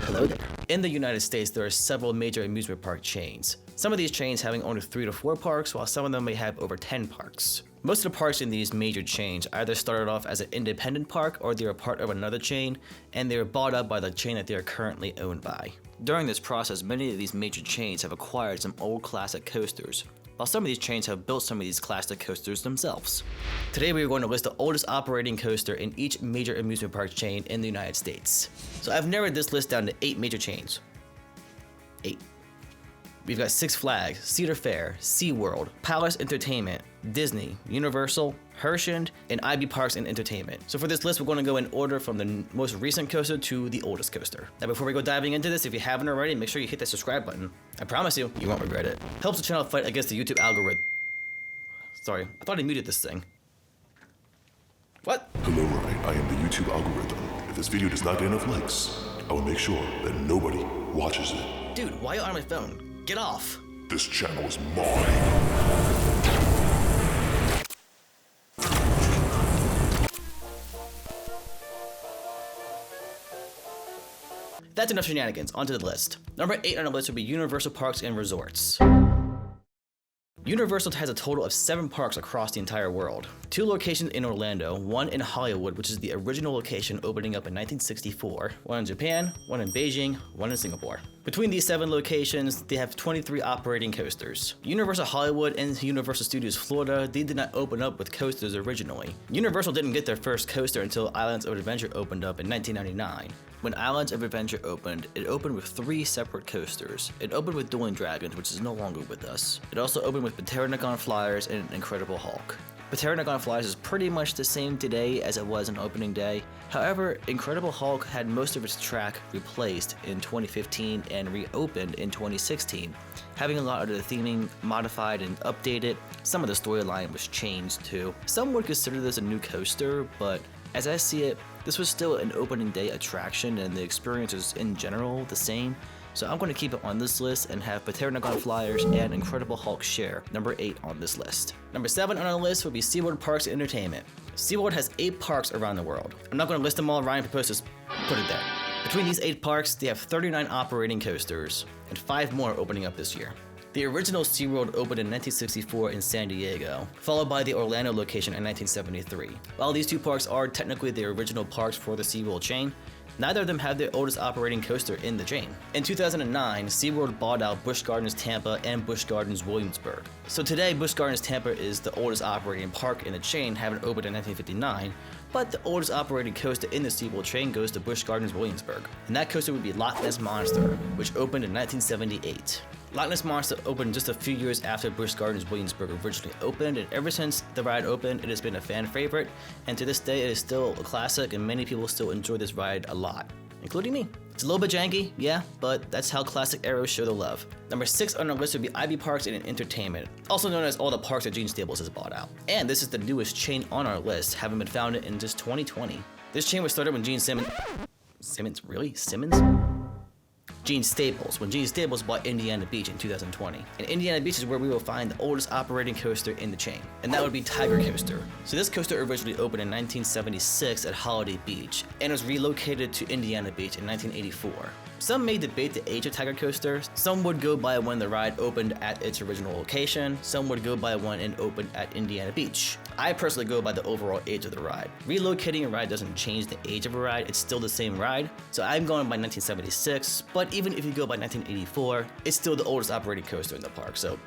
Hello there. In the United States, there are several major amusement park chains. Some of these chains having only 3 to 4 parks, while some of them may have over 10 parks. Most of the parks in these major chains either started off as an independent park or they are part of another chain, and they are bought up by the chain that they are currently owned by. During this process, many of these major chains have acquired some old classic coasters, while some of these chains have built some of these classic coasters themselves. Today we are going to list the oldest operating coaster in each major amusement park chain in the United States. So I've narrowed this list down to 8 major chains. 8. We've got Six Flags, Cedar Fair, SeaWorld, Palace Entertainment, Disney, Universal, Herschend, and IB Parks and Entertainment. So for this list, we're going to go in order from the most recent coaster to the oldest coaster. Now before we go diving into this, if you haven't already, make sure you hit that subscribe button. I promise you, you won't regret it. Helps the channel fight against the YouTube algorithm. Sorry, I thought I muted this thing. What? Hello, Ryan. I am the YouTube algorithm. If this video does not get enough likes, I will make sure that nobody watches it. Dude, why are you on my phone? Get off! This channel is mine. That's enough shenanigans, onto the list. Number 8 on the list would be Universal Parks and Resorts. Universal has a total of 7 parks across the entire world. 2 locations in Orlando, 1 in Hollywood, which is the original location opening up in 1964, 1 in Japan, 1 in Beijing, 1 in Singapore. Between these 7 locations, they have 23 operating coasters. Universal Hollywood and Universal Studios Florida, they did not open up with coasters originally. Universal didn't get their first coaster until Islands of Adventure opened up in 1999. When Islands of Adventure opened, it opened with 3 separate coasters. It opened with Dueling Dragons, which is no longer with us. It also opened with Pteranodon Flyers and Incredible Hulk. Pteranodon Flyers is pretty much the same today as it was on opening day. However, Incredible Hulk had most of its track replaced in 2015 and reopened in 2016, having a lot of the theming modified and updated. Some of the storyline was changed too. Some would consider this a new coaster, but as I see it, this was still an opening day attraction and the experience is in general the same. So I'm going to keep it on this list and have Pteranodon Flyers and Incredible Hulk share number 8 on this list. Number 7 on our list would be SeaWorld Parks and Entertainment. SeaWorld has 8 parks around the world. I'm not going to list them all, Ryan proposed to put it there. Between these 8 parks, they have 39 operating coasters and 5 more opening up this year. The original SeaWorld opened in 1964 in San Diego, followed by the Orlando location in 1973. While these 2 parks are technically the original parks for the SeaWorld chain, neither of them have the oldest operating coaster in the chain. In 2009, SeaWorld bought out Busch Gardens Tampa and Busch Gardens Williamsburg. So today, Busch Gardens Tampa is the oldest operating park in the chain, having opened in 1959, but the oldest operating coaster in the SeaWorld chain goes to Busch Gardens Williamsburg. And that coaster would be Loch Ness Monster, which opened in 1978. Loch Ness Monster opened just a few years after Busch Gardens Williamsburg originally opened, and ever since the ride opened, it has been a fan favorite, and to this day it is still a classic and many people still enjoy this ride a lot, including me. It's a little bit janky, yeah, but that's how classic arrows show the love. Number 6 on our list would be IB Parks and Entertainment, also known as all the parks that Gene Stables has bought out. And this is the newest chain on our list, having been founded in just 2020. This chain was started when Gene Simmons, Gene Staples, when Gene Staples bought Indiana Beach in 2020. And Indiana Beach is where we will find the oldest operating coaster in the chain, and that would be Tiger Coaster. So this coaster originally opened in 1976 at Holiday Beach, and was relocated to Indiana Beach in 1984. Some may debate the age of Tiger Coaster. Some would go by when the ride opened at its original location. Some would go by when it opened at Indiana Beach. I personally go by the overall age of the ride. Relocating a ride doesn't change the age of a ride, it's still the same ride. So I'm going by 1976, but even if you go by 1984, it's still the oldest operating coaster in the park, so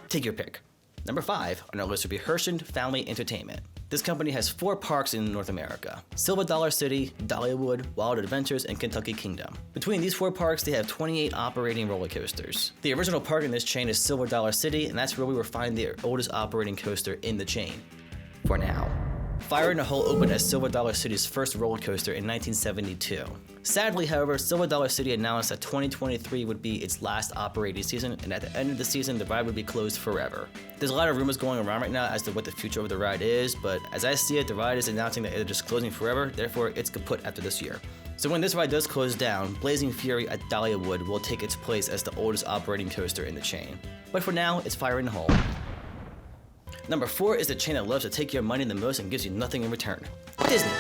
take your pick. Number 5 on our list would be Herschend Family Entertainment. This company has 4 parks in North America: Silver Dollar City, Dollywood, Wild Adventures, and Kentucky Kingdom. Between these 4 parks, they have 28 operating roller coasters. The original park in this chain is Silver Dollar City, and that's where we will find the oldest operating coaster in the chain. For now. Fire in the Hole opened as Silver Dollar City's first roller coaster in 1972. Sadly, however, Silver Dollar City announced that 2023 would be its last operating season, and at the end of the season, the ride would be closed forever. There's a lot of rumors going around right now as to what the future of the ride is, but as I see it, the ride is announcing that they're just closing forever, therefore it's kaput after this year. So when this ride does close down, Blazing Fury at Dollywood will take its place as the oldest operating coaster in the chain. But for now, it's Fire in the Hole. Number 4 is the chain that loves to take your money the most and gives you nothing in return. Disney.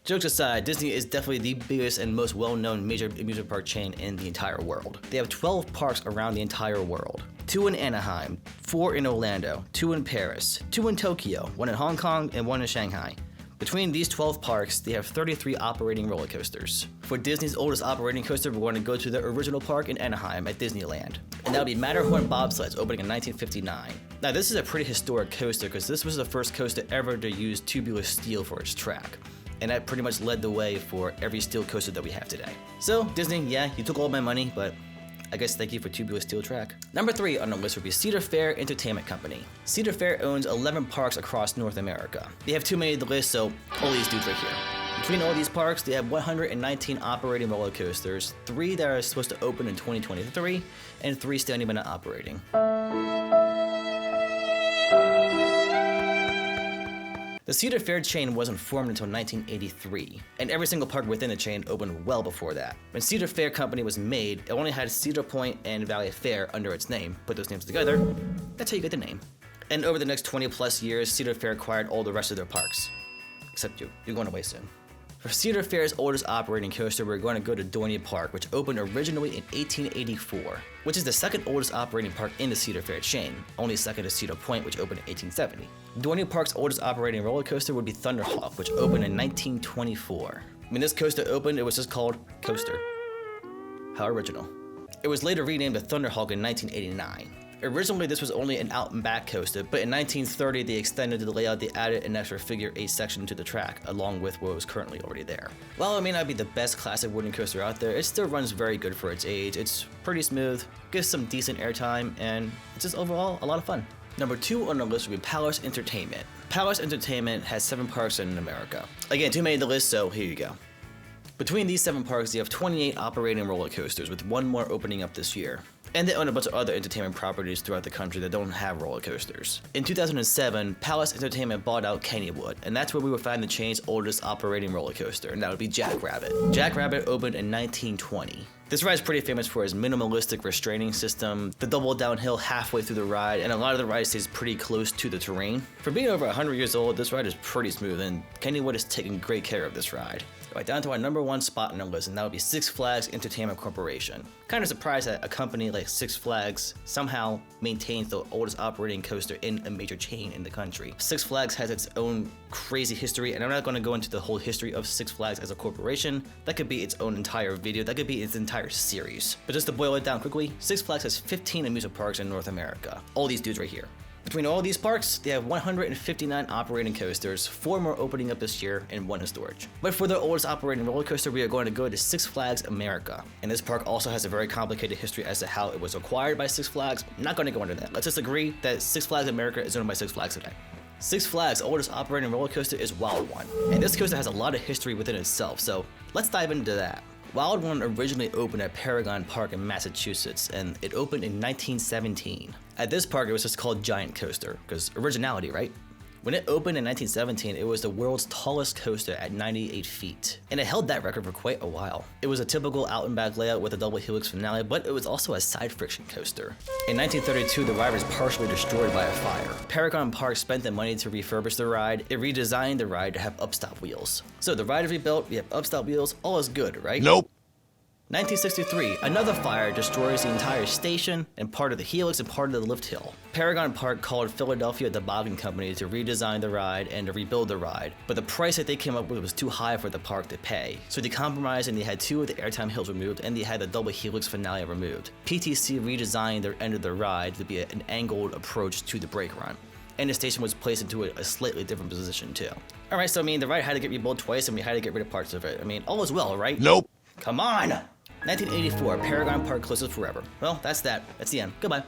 Jokes aside, Disney is definitely the biggest and most well-known major amusement park chain in the entire world. They have 12 parks around the entire world. 2 in Anaheim, 4 in Orlando, 2 in Paris, 2 in Tokyo, 1 in Hong Kong, and 1 in Shanghai. Between these 12 parks, they have 33 operating roller coasters. For Disney's oldest operating coaster, we're going to go to the original park in Anaheim at Disneyland. And that would be Matterhorn Bobsleds, opening in 1959. Now this is a pretty historic coaster because this was the first coaster ever to use tubular steel for its track. And that pretty much led the way for every steel coaster that we have today. So Disney, yeah, you took all my money, but I guess thank you for tubular steel track. Number 3 on the list would be Cedar Fair Entertainment Company. Cedar Fair owns 11 parks across North America. They have too many to list, so all these dudes right here. Between all these parks, they have 119 operating roller coasters, 3 that are supposed to open in 2023, and 3 standing but not operating. The Cedar Fair chain wasn't formed until 1983, and every single park within the chain opened well before that. When Cedar Fair Company was made, it only had Cedar Point and Valley Fair under its name. Put those names together, that's how you get the name. And over the next 20 plus years, Cedar Fair acquired all the rest of their parks. Except you, you're going away soon. For Cedar Fair's oldest operating coaster, we're going to go to Dorney Park, which opened originally in 1884, which is the second oldest operating park in the Cedar Fair chain, only second to Cedar Point, which opened in 1870. Dorney Park's oldest operating roller coaster would be Thunderhawk, which opened in 1924. When this coaster opened, it was just called Coaster. How original. It was later renamed the Thunderhawk in 1989. Originally, this was only an out and back coaster, but in 1930, they extended the layout. They added an extra figure 8 section to the track, along with what was currently already there. While it may not be the best classic wooden coaster out there, it still runs very good for its age. It's pretty smooth, gives some decent airtime, and it's just overall a lot of fun. Number 2 on the list would be Palace Entertainment. Palace Entertainment has 7 parks in America. Again, too many to list, so here you go. Between these 7 parks, you have 28 operating roller coasters, with 1 more opening up this year. And they own a bunch of other entertainment properties throughout the country that don't have roller coasters. In 2007, Palace Entertainment bought out Kennywood, and that's where we would find the chain's oldest operating roller coaster, and that would be Jackrabbit. Jackrabbit opened in 1920. This ride is pretty famous for its minimalistic restraining system, the double downhill halfway through the ride, and a lot of the ride stays pretty close to the terrain. For being over 100 years old, this ride is pretty smooth, and Kennywood is taking great care of this ride. Right down to our number 1 spot on the list, and that would be Six Flags Entertainment Corporation. Kind of surprised that a company like Six Flags somehow maintains the oldest operating coaster in a major chain in the country. Six Flags has its own crazy history, and I'm not going to go into the whole history of Six Flags as a corporation. That could be its own entire video, that could be its entire series. But just to boil it down quickly, Six Flags has 15 amusement parks in North America. All these dudes right here. Between all these parks, they have 159 operating coasters, 4 more opening up this year, and 1 in storage. But for their oldest operating roller coaster, we are going to go to Six Flags America. And this park also has a very complicated history as to how it was acquired by Six Flags. I'm not going to go into that. Let's just agree that Six Flags America is owned by Six Flags today. Six Flags' oldest operating roller coaster is Wild One. And this coaster has a lot of history within itself, so let's dive into that. Wild One originally opened at Paragon Park in Massachusetts, and it opened in 1917. At this park, it was just called Giant Coaster, because originality, right? When it opened in 1917, it was the world's tallest coaster at 98 feet, and it held that record for quite a while. It was a typical out and back layout with a double helix finale, but it was also a side friction coaster. In 1932, the ride was partially destroyed by a fire. Paragon Park spent the money to refurbish the ride. It redesigned the ride to have upstop wheels. So the ride is rebuilt, we have upstop wheels, all is good, right? Nope. 1963, another fire destroys the entire station and part of the helix and part of the lift hill. Paragon Park called Philadelphia Toboggan Company to redesign the ride and to rebuild the ride, but the price that they came up with was too high for the park to pay. So they compromised and they had 2 of the airtime hills removed and they had the double helix finale removed. PTC redesigned their end of the ride to be an angled approach to the brake run. And the station was placed into a slightly different position too. Alright, so I mean, the ride had to get rebuilt twice and we had to get rid of parts of it. I mean, all is well, right? Nope. Come on! 1984, Paragon Park closes forever. Well, that's that. That's the end. Goodbye.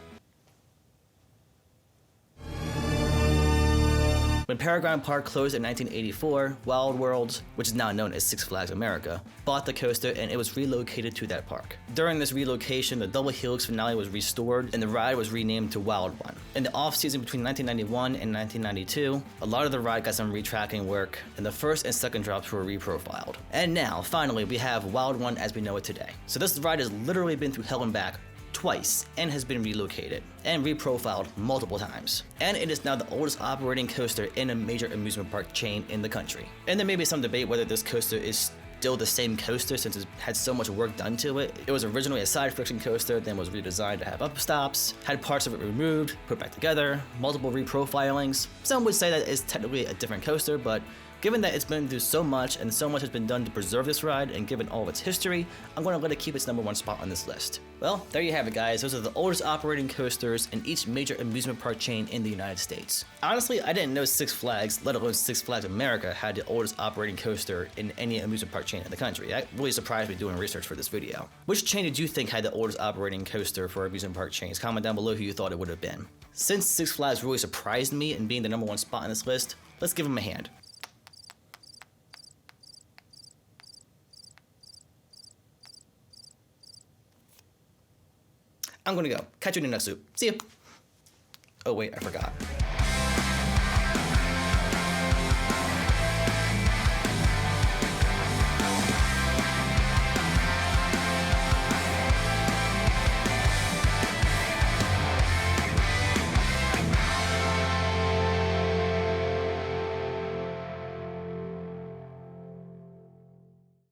When Paragon Park closed in 1984, Wild World, which is now known as Six Flags America, bought the coaster and it was relocated to that park. During this relocation, the double helix finale was restored and the ride was renamed to Wild One. In the off-season between 1991 and 1992, a lot of the ride got some retracking work and the first and second drops were reprofiled. And now, finally, we have Wild One as we know it today. So this ride has literally been through hell and back twice and has been relocated and reprofiled multiple times. And it is now the oldest operating coaster in a major amusement park chain in the country. And there may be some debate whether this coaster is still the same coaster since it's had so much work done to it. It was originally a side friction coaster, then was redesigned to have up stops, had parts of it removed, put back together, multiple reprofilings. Some would say that it's technically a different coaster, but given that it's been through so much and so much has been done to preserve this ride and given all of its history, I'm going to let it keep its #1 spot on this list. Well, there you have it guys, those are the oldest operating coasters in each major amusement park chain in the United States. Honestly, I didn't know Six Flags, let alone Six Flags America, had the oldest operating coaster in any amusement park chain in the country. That really surprised me doing research for this video. Which chain did you think had the oldest operating coaster for amusement park chains? Comment down below who you thought it would have been. Since Six Flags really surprised me in being the #1 spot on this list, let's give them a hand. I'm gonna go. Catch you in the next loop. See ya. Oh wait, I forgot.